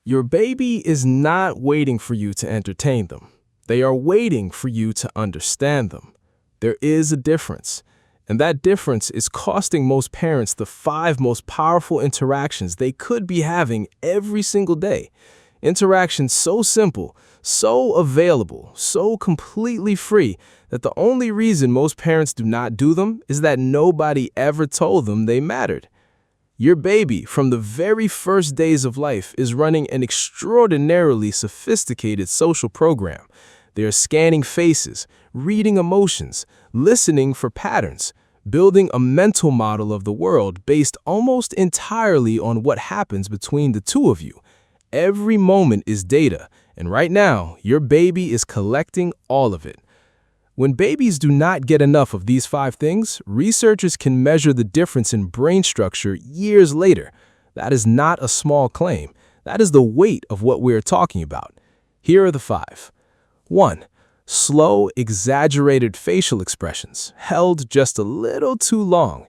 Your baby is not waiting for you to entertain them. They are waiting for you to understand them. There is a difference, and that difference is costing most parents the 5 most powerful interactions they could be having every single day. Interactions so simple, so available, so completely free that the only reason most parents do not do them is that nobody ever told them they mattered. Your baby, from the very first days of life, is running an extraordinarily sophisticated social program. They are scanning faces, reading emotions, listening for patterns, building a mental model of the world based almost entirely on what happens between the two of you. Every moment is data, and right now, your baby is collecting all of it. When babies do not get enough of these 5 things, researchers can measure the difference in brain structure years later. That is not a small claim. That is the weight of what we are talking about. Here are the 5. 1. Slow, exaggerated facial expressions, held just a little too long.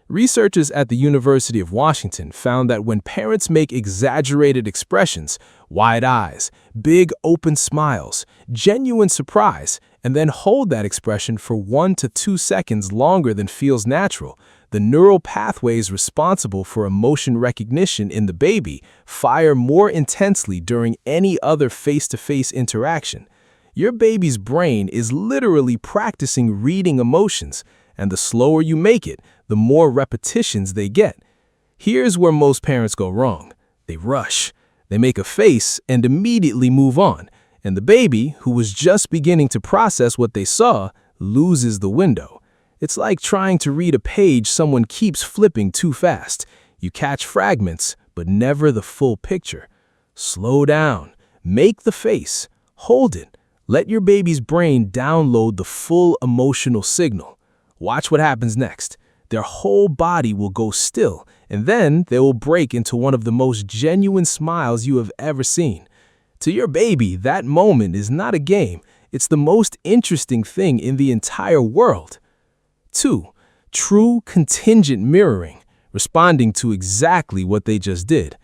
Researchers at the University of Washington found that when parents make exaggerated expressions, wide eyes, big open smiles, genuine surprise, and then hold that expression for 1 to 2 seconds longer than feels natural, the neural pathways responsible for emotion recognition in the baby fire more intensely during any other face-to-face interaction. Your baby's brain is literally practicing reading emotions, and the slower you make it, the more repetitions they get. Here's where most parents go wrong. They rush. They make a face and immediately move on, and the baby, who was just beginning to process what they saw, loses the window. It's like trying to read a page someone keeps flipping too fast. You catch fragments, but never the full picture. Slow down. Make the face. Hold it. Let your baby's brain download the full emotional signal. Watch what happens next. Their whole body will go still, and then they will break into one of the most genuine smiles you have ever seen. To your baby, that moment is not a game. It's the most interesting thing in the entire world. 2. True contingent mirroring, responding to exactly what they just did.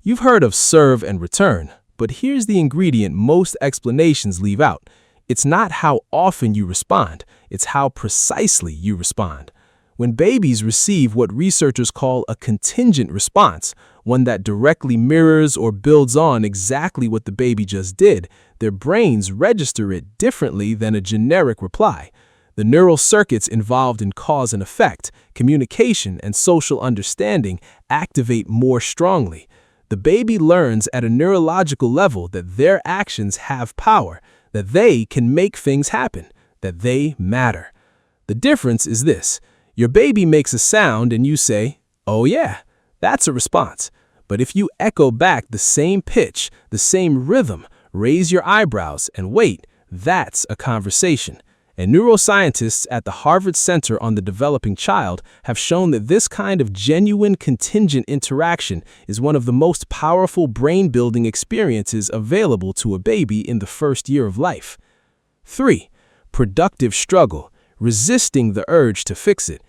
You've heard of serve and return, but here's the ingredient most explanations leave out. It's not how often you respond, it's how precisely you respond. When babies receive what researchers call a contingent response, one that directly mirrors or builds on exactly what the baby just did, their brains register it differently than a generic reply. The neural circuits involved in cause and effect, communication, and social understanding activate more strongly. The baby learns at a neurological level that their actions have power, that they can make things happen, that they matter. The difference is this. Your baby makes a sound and you say, "Oh yeah," that's a response. But if you echo back the same pitch, the same rhythm, raise your eyebrows and wait, that's a conversation. And neuroscientists at the Harvard Center on the Developing Child have shown that this kind of genuine contingent interaction is one of the most powerful brain-building experiences available to a baby in the first year of life. 3. Productive struggle, resisting the urge to fix it.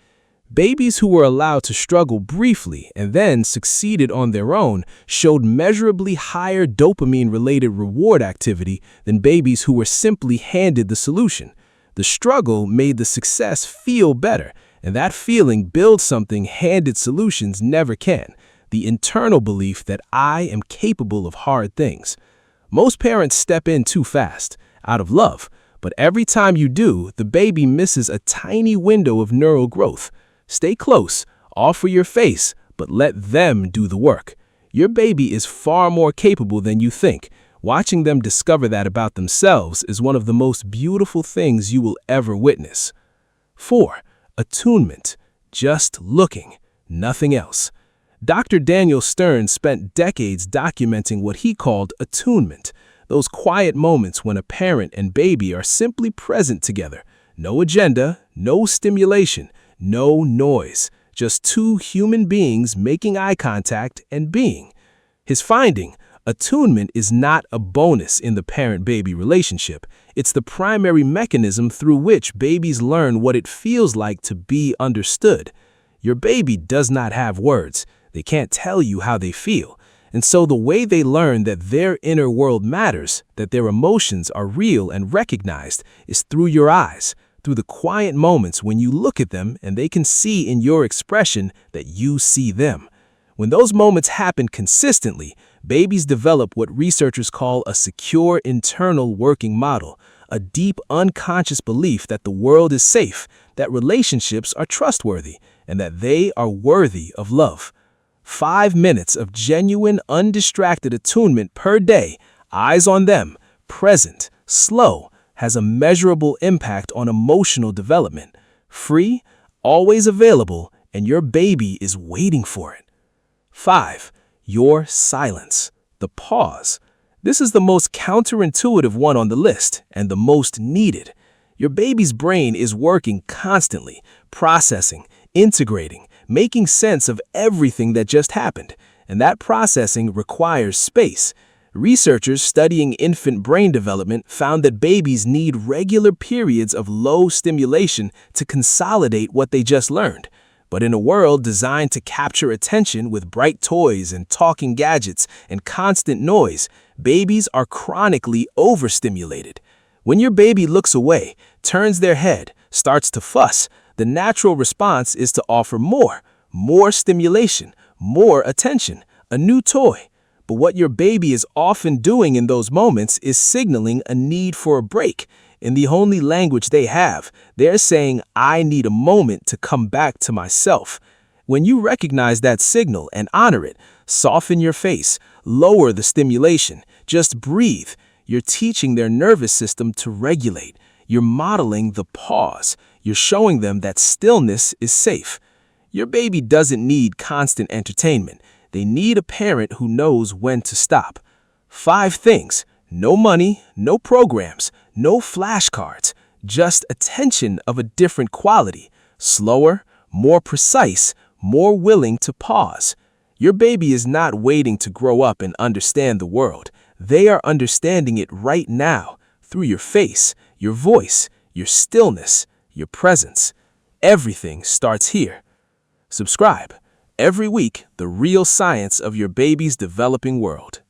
Babies who were allowed to struggle briefly and then succeeded on their own showed measurably higher dopamine-related reward activity than babies who were simply handed the solution. The struggle made the success feel better, and that feeling builds something handed solutions never can, the internal belief that I am capable of hard things. Most parents step in too fast, out of love, but every time you do, the baby misses a tiny window of neural growth. Stay close, offer your face, but let them do the work. Your baby is far more capable than you think. Watching them discover that about themselves is one of the most beautiful things you will ever witness. 4. Attunement. Just looking, nothing else. Dr. Daniel Stern spent decades documenting what he called attunement, those quiet moments when a parent and baby are simply present together. No agenda, no stimulation, no noise, just 2 human beings making eye contact and being. His finding, attunement is not a bonus in the parent-baby relationship. It's the primary mechanism through which babies learn what it feels like to be understood. Your baby does not have words. They can't tell you how they feel. And so the way they learn that their inner world matters, that their emotions are real and recognized, is through your eyes, through the quiet moments when you look at them and they can see in your expression that you see them. When those moments happen consistently, babies develop what researchers call a secure internal working model, a deep unconscious belief that the world is safe, that relationships are trustworthy, and that they are worthy of love. 5 minutes of genuine, undistracted attunement per day, eyes on them, present, slow, has a measurable impact on emotional development. Free, always available, and your baby is waiting for it. 5. Your silence, the pause. This is the most counterintuitive one on the list and the most needed. Your baby's brain is working constantly, processing, integrating, making sense of everything that just happened, and that processing requires space. Researchers studying infant brain development found that babies need regular periods of low stimulation to consolidate what they just learned. But in a world designed to capture attention with bright toys and talking gadgets and constant noise, babies are chronically overstimulated. When your baby looks away, turns their head, starts to fuss, the natural response is to offer more stimulation, more attention, a new toy. But what your baby is often doing in those moments is signaling a need for a break. In the only language they have, they're saying, "I need a moment to come back to myself." When you recognize that signal and honor it, soften your face, lower the stimulation, just breathe. You're teaching their nervous system to regulate. You're modeling the pause. You're showing them that stillness is safe. Your baby doesn't need constant entertainment. They need a parent who knows when to stop. 5 things. No money, no programs, no flashcards, just attention of a different quality, slower, more precise, more willing to pause. Your baby is not waiting to grow up and understand the world. They are understanding it right now, through your face, your voice, your stillness, your presence. Everything starts here. Subscribe. Every week, the real science of your baby's developing world.